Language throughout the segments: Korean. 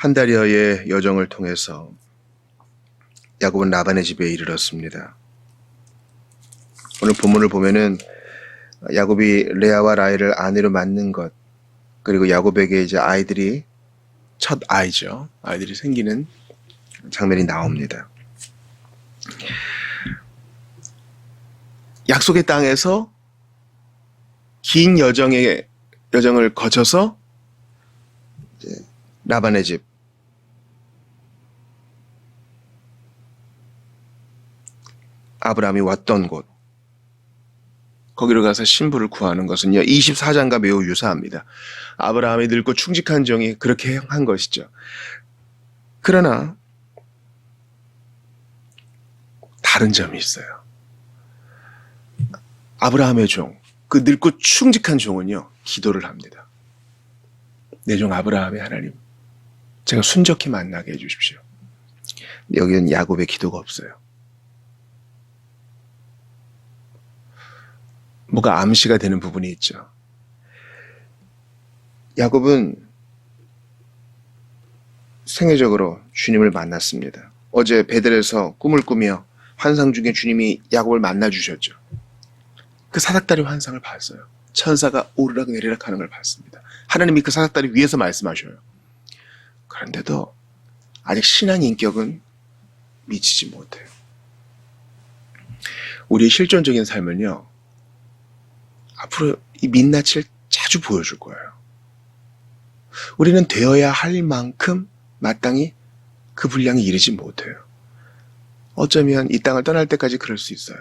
한 달여의 여정을 통해서 야곱은 라반의 집에 이르렀습니다. 오늘 본문을 보면은 야곱이 레아와 라헬을 아내로 맞는 것, 그리고 야곱에게 이제 아이들이 첫 아이죠. 아이들이 생기는 장면이 나옵니다. 약속의 땅에서 긴 여정을 거쳐서 이제 라반의 집, 아브라함이 왔던 곳, 거기로 가서 신부를 구하는 것은요, 24장과 매우 유사합니다. 아브라함이 늙고 충직한 종이 그렇게 한 것이죠. 그러나 다른 점이 있어요. 아브라함의 종, 그 늙고 충직한 종은요, 기도를 합니다. 내 종 아브라함의 하나님, 제가 순적히 만나게 해주십시오. 여기는 야곱의 기도가 없어요. 뭐가 암시가 되는 부분이 있죠. 야곱은 생애적으로 주님을 만났습니다. 어제 베델에서 꿈을 꾸며 환상 중에 주님이 야곱을 만나주셨죠. 그 사닥다리 환상을 봤어요. 천사가 오르락 내리락 하는 걸 봤습니다. 하나님이 그 사닥다리 위에서 말씀하셔요. 그런데도 아직 신앙 인격은 미치지 못해요. 우리의 실존적인 삶은요, 앞으로 이 민낯을 자주 보여줄 거예요. 우리는 되어야 할 만큼 마땅히 그 분량에 이르지 못해요. 어쩌면 이 땅을 떠날 때까지 그럴 수 있어요.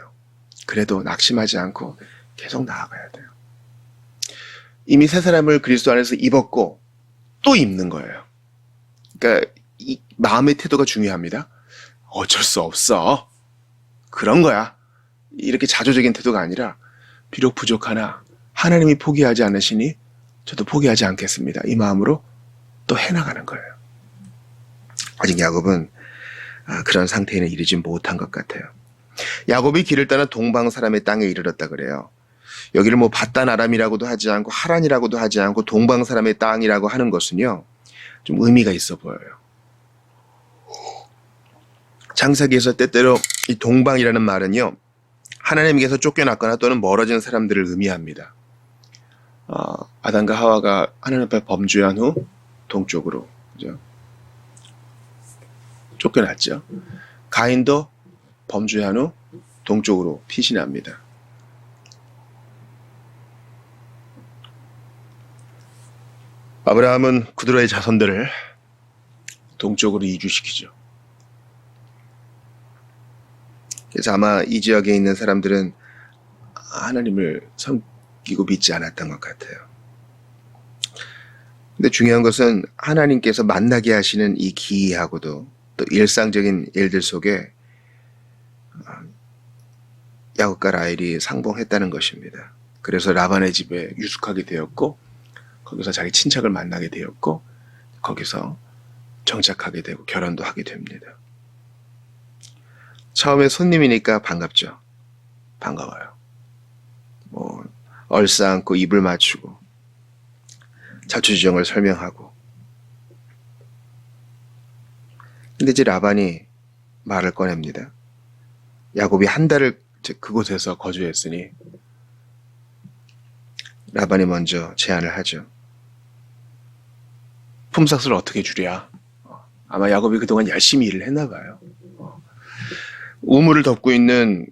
그래도 낙심하지 않고 계속 나아가야 돼요. 이미 새 사람을 그리스도 안에서 입었고 또 입는 거예요. 그러니까 이 마음의 태도가 중요합니다. 어쩔 수 없어, 그런 거야, 이렇게 자조적인 태도가 아니라 비록 부족하나 하나님이 포기하지 않으시니 저도 포기하지 않겠습니다, 이 마음으로 또 해나가는 거예요. 아직 야곱은 그런 상태에는 이르지 못한 것 같아요. 야곱이 길을 떠나 동방 사람의 땅에 이르렀다 그래요. 여기를 뭐 바단 아람이라고도 하지 않고 하란이라고도 하지 않고 동방 사람의 땅이라고 하는 것은요, 좀 의미가 있어 보여요. 창세기에서 때때로 이 동방이라는 말은요, 하나님께서 쫓겨났거나 또는 멀어진 사람들을 의미합니다. 아담과 하와가 하나님 앞에 범죄한 후 동쪽으로, 그죠? 쫓겨났죠. 가인도 범죄한 후 동쪽으로 피신합니다. 아브라함은 그들의 자손들을 동쪽으로 이주시키죠. 그래서 아마 이 지역에 있는 사람들은 하나님을 섬기고 믿지 않았던 것 같아요. 근데 중요한 것은 하나님께서 만나게 하시는 이 기이하고도 또 일상적인 일들 속에 야곱과 라헬이 상봉했다는 것입니다. 그래서 라반의 집에 유숙하게 되었고, 거기서 자기 친척을 만나게 되었고, 거기서 정착하게 되고 결혼도 하게 됩니다. 처음에 손님이니까 반갑죠. 반가워요. 뭐 얼싸안고 입을 맞추고 자초지종을 설명하고. 근데 이제 라반이 말을 꺼냅니다. 야곱이 한 달을 그곳에서 거주했으니 라반이 먼저 제안을 하죠. 품삯을 어떻게 주랴? 아마 야곱이 그동안 열심히 일을 했나 봐요. 우물을 덮고 있는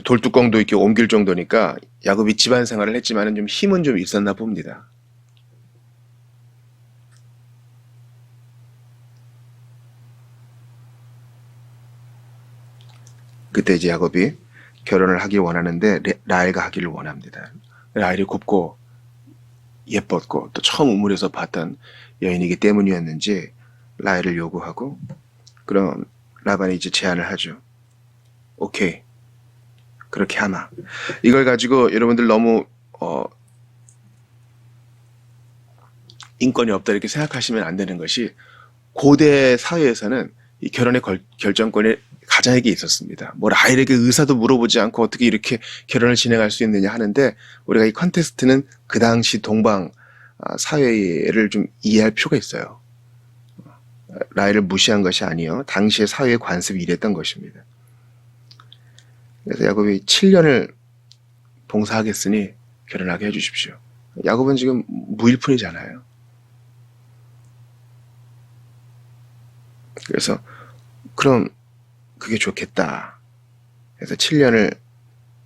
돌뚜껑도 이렇게 옮길 정도니까 야곱이 집안 생활을 했지만 좀 힘은 좀 있었나 봅니다. 그때 이제 야곱이 결혼을 하길 원하는데 라헬과 하기를 원합니다. 라헬이 곱고 예뻤고 또 처음 우물에서 봤던 여인이기 때문이었는지 라헬을 요구하고, 그럼 라반이 이제 제안을 하죠. 오케이, 그렇게 하마. 이걸 가지고 여러분들 너무 인권이 없다 이렇게 생각하시면 안 되는 것이, 고대 사회에서는 이 결혼의 결정권이 가장에게 있었습니다. 뭐 라헬에게 의사도 물어보지 않고 어떻게 이렇게 결혼을 진행할 수 있느냐 하는데, 우리가 이 컨테스트는 그 당시 동방 사회를 좀 이해할 필요가 있어요. 라헬을 무시한 것이 아니요 당시의 사회의 관습이 이랬던 것입니다. 그래서 야곱이 7년을 봉사하겠으니 결혼하게 해주십시오. 야곱은 지금 무일푼이잖아요. 그래서 그럼 그게 좋겠다. 그래서 7년을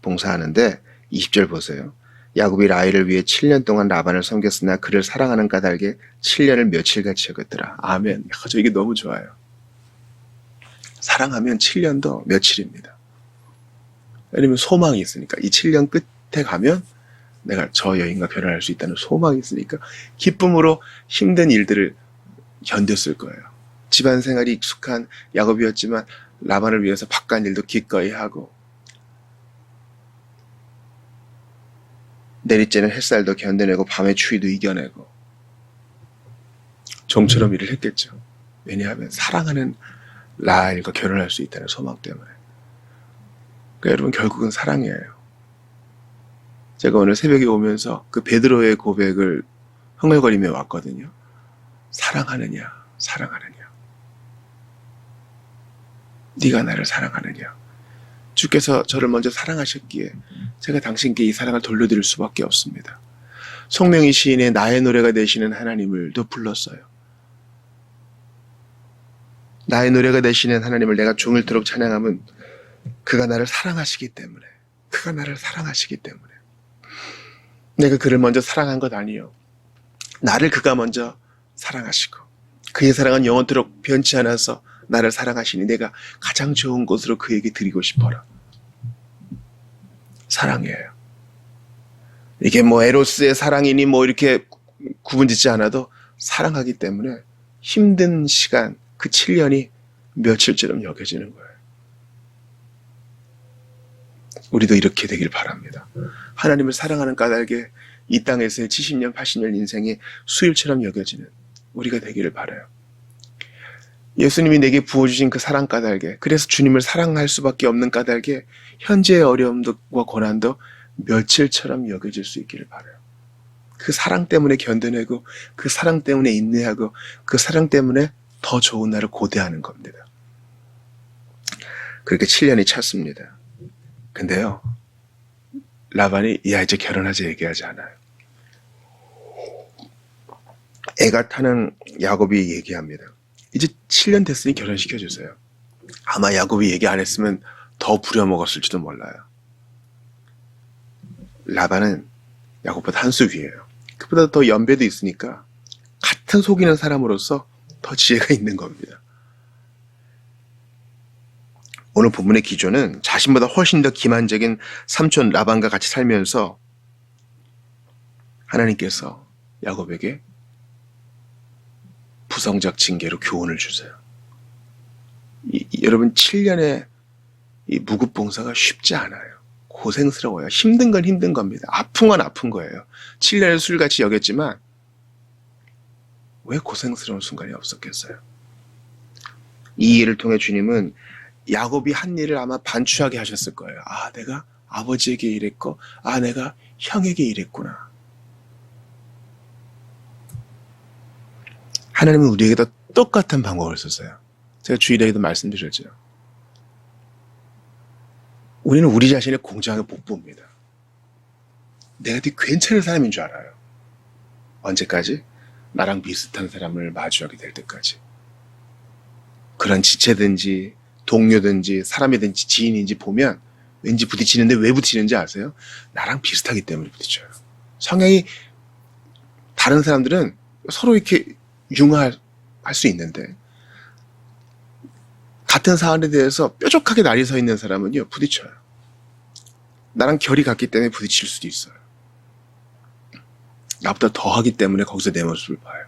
봉사하는데 20절 보세요. 야곱이 라헬을 위해 7년 동안 라반을 섬겼으나 그를 사랑하는 까닭에 7년을 며칠같이 여겼더라. 아멘. 저 이게 너무 좋아요. 사랑하면 7년도 며칠입니다. 왜냐면 소망이 있으니까. 이 7년 끝에 가면 내가 저 여인과 결혼할 수 있다는 소망이 있으니까 기쁨으로 힘든 일들을 견뎠을 거예요. 집안 생활이 익숙한 야곱이었지만 라반을 위해서 바깥 일도 기꺼이 하고 내리쬐는 햇살도 견뎌내고 밤의 추위도 이겨내고 종처럼 일을 했겠죠. 왜냐하면 사랑하는 라헬과 결혼할 수 있다는 소망 때문에. 그러니까 여러분 결국은 사랑이에요. 제가 오늘 새벽에 오면서 그 베드로의 고백을 흥얼거리며 왔거든요. 사랑하느냐, 사랑하느냐. 네가 나를 사랑하느냐. 주께서 저를 먼저 사랑하셨기에 제가 당신께 이 사랑을 돌려드릴 수밖에 없습니다. 송명희 시인의 나의 노래가 되시는 하나님을도 불렀어요. 나의 노래가 되시는 하나님을 내가 종일토록 찬양하면 그가 나를 사랑하시기 때문에, 그가 나를 사랑하시기 때문에. 내가 그를 먼저 사랑한 것 아니요. 나를 그가 먼저 사랑하시고 그의 사랑은 영원토록 변치 않아서 나를 사랑하시니 내가 가장 좋은 곳으로 그에게 드리고 싶어라. 사랑이에요. 이게 뭐 에로스의 사랑이니 뭐 이렇게 구분짓지 않아도 사랑하기 때문에 힘든 시간, 그 7년이 며칠처럼 여겨지는 거예요. 우리도 이렇게 되길 바랍니다. 하나님을 사랑하는 까닭에 이 땅에서의 70년, 80년 인생이 수일처럼 여겨지는 우리가 되기를 바라요. 예수님이 내게 부어주신 그 사랑 까닭에, 그래서 주님을 사랑할 수밖에 없는 까닭에 현재의 어려움과 고난도 며칠처럼 여겨질 수 있기를 바라요. 그 사랑 때문에 견뎌내고 그 사랑 때문에 인내하고 그 사랑 때문에 더 좋은 날을 고대하는 겁니다. 그렇게 7년이 찼습니다. 근데요, 라반이 야 이제 결혼하자 얘기하지 않아요. 애가 타는 야곱이 얘기합니다. 이제 7년 됐으니 결혼시켜주세요. 아마 야곱이 얘기 안 했으면 더 부려먹었을지도 몰라요. 라반은 야곱보다 한 수 위에요. 그보다 더 연배도 있으니까 같은 속이는 사람으로서 더 지혜가 있는 겁니다. 오늘 본문의 기조는 자신보다 훨씬 더 기만적인 삼촌 라반과 같이 살면서 하나님께서 야곱에게 부성적 징계로 교훈을 주세요. 여러분 7년의 이 무급봉사가 쉽지 않아요. 고생스러워요. 힘든 건 힘든 겁니다. 아픈 건 아픈 거예요. 7년을 술같이 여겼지만 왜 고생스러운 순간이 없었겠어요? 이 일을 통해 주님은 야곱이 한 일을 아마 반추하게 하셨을 거예요. 아, 내가 아버지에게 이랬고, 아, 내가 형에게 이랬구나. 하나님은 우리에게도 똑같은 방법을 쓰세요. 제가 주일에도 말씀드렸죠. 우리는 우리 자신의 공정하게 복부입니다. 내가 되게 괜찮은 사람인 줄 알아요. 언제까지? 나랑 비슷한 사람을 마주하게 될 때까지. 그런 지체든지 동료든지 사람이든지 지인인지 보면 왠지 부딪히는데 왜 부딪히는지 아세요? 나랑 비슷하기 때문에 부딪혀요. 성향이 다른 사람들은 서로 이렇게 융화할 수 있는데 같은 사안에 대해서 뾰족하게 날이 서 있는 사람은요 부딪혀요. 나랑 결이 같기 때문에 부딪힐 수도 있어요. 나보다 더 하기 때문에 거기서 내 모습을 봐요.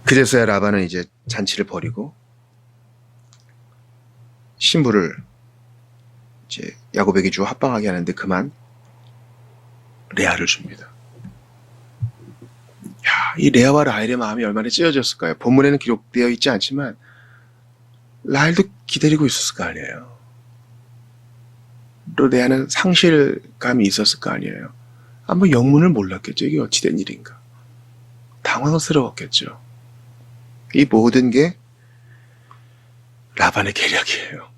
그제서야 라반은 이제 잔치를 벌이고 신부를 이제 야곱에게 주어 합방하게 하는데 그만 레아를 줍니다. 야, 이 레아와 라헬의 마음이 얼마나 찢어졌을까요? 본문에는 기록되어 있지 않지만 라헬도 기다리고 있었을 거 아니에요. 또 레아는 상실감이 있었을 거 아니에요. 아마 영문을 몰랐겠죠. 이게 어찌된 일인가. 당황스러웠겠죠. 이 모든 게 라반의 계략이에요.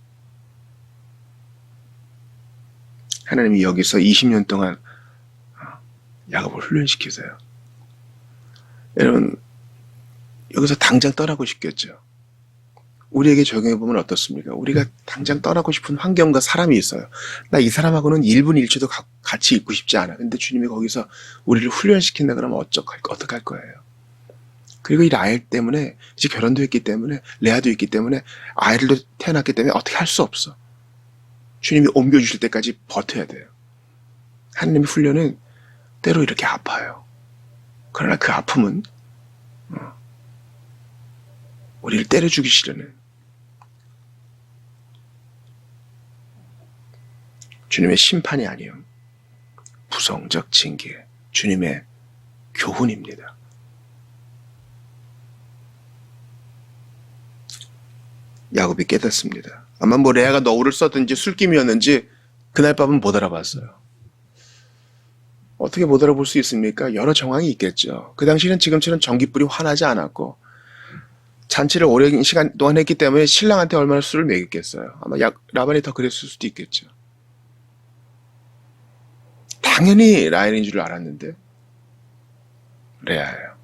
하나님이 여기서 20년 동안 야곱을 훈련시키세요. 여러분, 여기서 당장 떠나고 싶겠죠. 우리에게 적용해보면 어떻습니까? 우리가 당장 떠나고 싶은 환경과 사람이 있어요. 나 이 사람하고는 1분 1초도 같이 있고 싶지 않아. 근데 주님이 거기서 우리를 훈련시킨다 그러면 어떡할 거예요? 그리고 이 라헬 때문에 이제 결혼도 했기 때문에 레아도 있기 때문에 아이들도 태어났기 때문에 어떻게 할 수 없어. 주님이 옮겨주실 때까지 버텨야 돼요. 하나님의 훈련은 때로 이렇게 아파요. 그러나 그 아픔은 우리를 때려 죽이시려는 주님의 심판이 아니요 부성적 징계, 주님의 교훈입니다. 야곱이 깨닫습니다. 아마 뭐 레아가 너울을 썼든지 술김이었는지 그날 밤은 못 알아봤어요. 어떻게 못 알아볼 수 있습니까? 여러 정황이 있겠죠. 그 당시는 지금처럼 전깃불이 환하지 않았고 잔치를 오랜 시간 동안 했기 때문에 신랑한테 얼마나 술을 먹였겠어요. 아마 라반이 더 그랬을 수도 있겠죠. 당연히 라헬인 줄 알았는데 레아예요.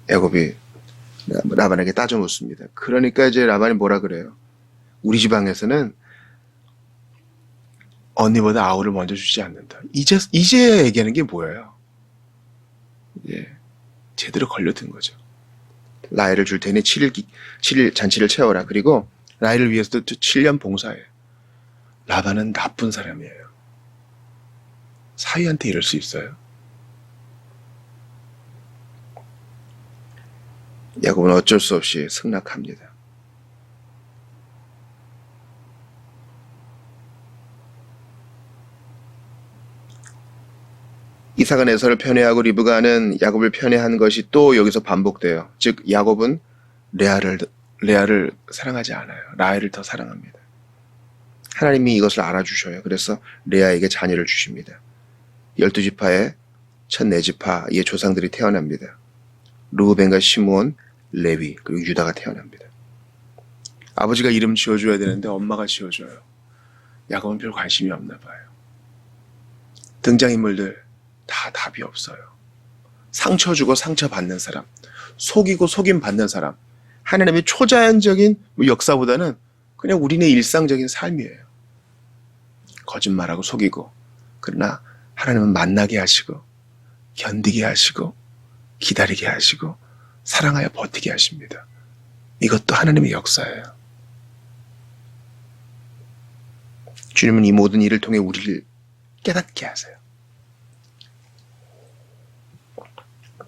야곱이 라반에게 따져 묻습니다. 그러니까 이제 라반이 뭐라 그래요? 우리 지방에서는 언니보다 아우를 먼저 주지 않는다. 이제 얘기하는 게 뭐예요? 예, 제대로 걸려든 거죠. 라헬을 줄 테니 7일 잔치를 채워라. 그리고 라헬을 위해서도 7년 봉사해. 라반은 나쁜 사람이에요. 사위한테 이럴 수 있어요? 야곱은 어쩔 수 없이 승낙합니다. 이삭은 에서를 편애하고 리브가는 야곱을 편애한 것이 또 여기서 반복돼요. 즉 야곱은 레아를 사랑하지 않아요. 라헬을 더 사랑합니다. 하나님이 이것을 알아주셔요. 그래서 레아에게 자녀를 주십니다. 12지파의 첫 4지파의 조상들이 태어납니다. 르우벤과 시므온, 레위, 그리고 유다가 태어납니다. 아버지가 이름 지어줘야 되는데 엄마가 지어줘요. 야곱은 별 관심이 없나 봐요. 등장인물들 다 답이 없어요. 상처 주고 상처 받는 사람, 속이고 속임 받는 사람, 하나님의 초자연적인 역사보다는 그냥 우리네 일상적인 삶이에요. 거짓말하고 속이고, 그러나 하나님은 만나게 하시고 견디게 하시고 기다리게 하시고 사랑하여 버티게 하십니다. 이것도 하나님의 역사예요. 주님은 이 모든 일을 통해 우리를 깨닫게 하세요.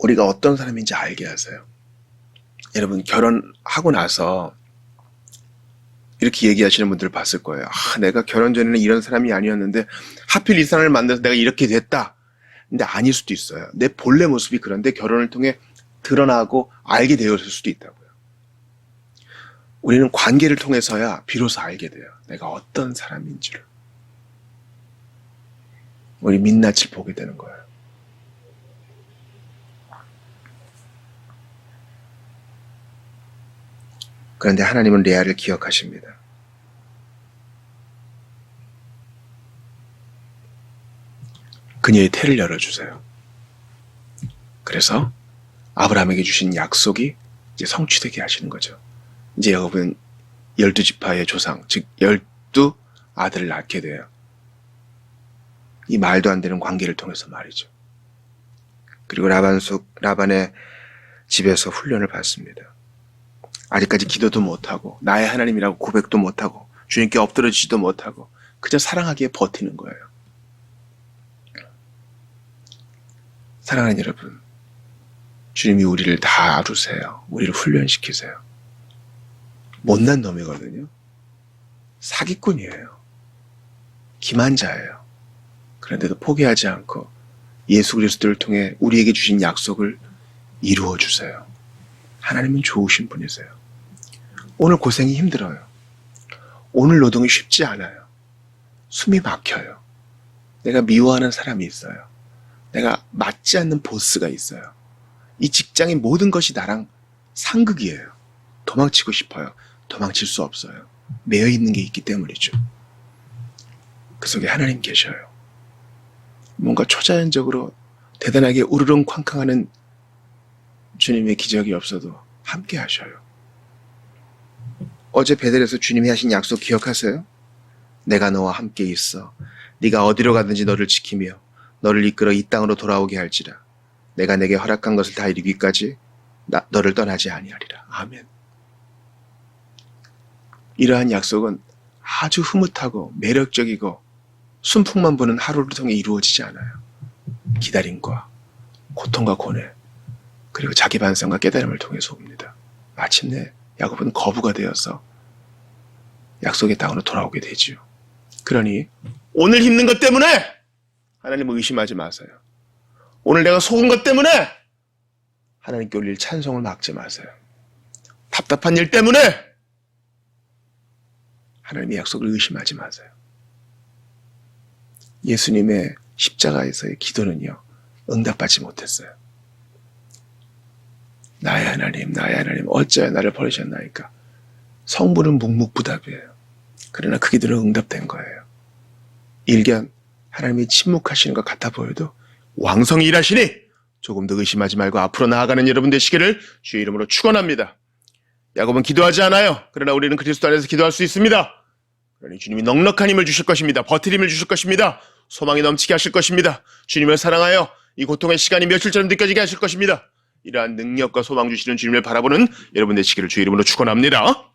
우리가 어떤 사람인지 알게 하세요. 여러분 결혼하고 나서 이렇게 얘기하시는 분들을 봤을 거예요. 내가 결혼 전에는 이런 사람이 아니었는데 하필 이 사람을 만나서 내가 이렇게 됐다. 근데 아닐 수도 있어요. 내 본래 모습이 그런데 결혼을 통해 드러나고 알게 되었을 수도 있다고요. 우리는 관계를 통해서야 비로소 알게 돼요. 내가 어떤 사람인지를. 우리 민낯을 보게 되는 거예요. 그런데 하나님은 레아를 기억하십니다. 그녀의 태를 열어주세요. 그래서 아브라함에게 주신 약속이 이제 성취되게 하시는 거죠. 이제 야곱은 12지파의 조상, 즉 12아들을 낳게 돼요. 이 말도 안 되는 관계를 통해서 말이죠. 그리고 라반의 집에서 훈련을 받습니다. 아직까지 기도도 못하고 나의 하나님이라고 고백도 못하고 주님께 엎드러지지도 못하고 그저 사랑하기에 버티는 거예요. 사랑하는 여러분, 주님이 우리를 다 아루세요. 우리를 훈련시키세요. 못난 놈이거든요. 사기꾼이에요. 기만자예요. 그런데도 포기하지 않고 예수 그리스도를 통해 우리에게 주신 약속을 이루어 주세요. 하나님은 좋으신 분이세요. 오늘 고생이 힘들어요. 오늘 노동이 쉽지 않아요. 숨이 막혀요. 내가 미워하는 사람이 있어요. 내가 맞지 않는 보스가 있어요. 이 직장의 모든 것이 나랑 상극이에요. 도망치고 싶어요. 도망칠 수 없어요. 매여 있는 게 있기 때문이죠. 그 속에 하나님 계셔요. 뭔가 초자연적으로 대단하게 우르릉 쾅쾅하는 주님의 기적이 없어도 함께 하셔요. 어제 베델에서 주님이 하신 약속 기억하세요? 내가 너와 함께 있어. 네가 어디로 가든지 너를 지키며 너를 이끌어 이 땅으로 돌아오게 할지라. 내가 내게 허락한 것을 다 이루기까지 너를 떠나지 아니하리라. 아멘. 이러한 약속은 아주 흐뭇하고 매력적이고 순풍만 부는 하루를 통해 이루어지지 않아요. 기다림과 고통과 고뇌 그리고 자기 반성과 깨달음을 통해서 옵니다. 마침내 야곱은 거부가 되어서 약속의 땅으로 돌아오게 되지요. 그러니 오늘 힘든 것 때문에 하나님을 의심하지 마세요. 오늘 내가 속은 것 때문에 하나님께 올릴 찬송을 막지 마세요. 답답한 일 때문에 하나님의 약속을 의심하지 마세요. 예수님의 십자가에서의 기도는요, 응답받지 못했어요. 나의 하나님, 어찌하여 나를 버리셨나이까. 성부는 묵묵부답이에요. 그러나 그 기도는 응답된 거예요. 일견 하나님이 침묵하시는 것 같아 보여도 왕성히 일하시니 조금 더 의심하지 말고 앞으로 나아가는 여러분 되시기를 주의 이름으로 축원합니다. 야곱은 기도하지 않아요. 그러나 우리는 그리스도 안에서 기도할 수 있습니다. 그러니 주님이 넉넉한 힘을 주실 것입니다. 버틸 힘을 주실 것입니다. 소망이 넘치게 하실 것입니다. 주님을 사랑하여 이 고통의 시간이 며칠처럼 느껴지게 하실 것입니다. 이러한 능력과 소망 주시는 주님을 바라보는 여러분 되시기를 주의 이름으로 축원합니다.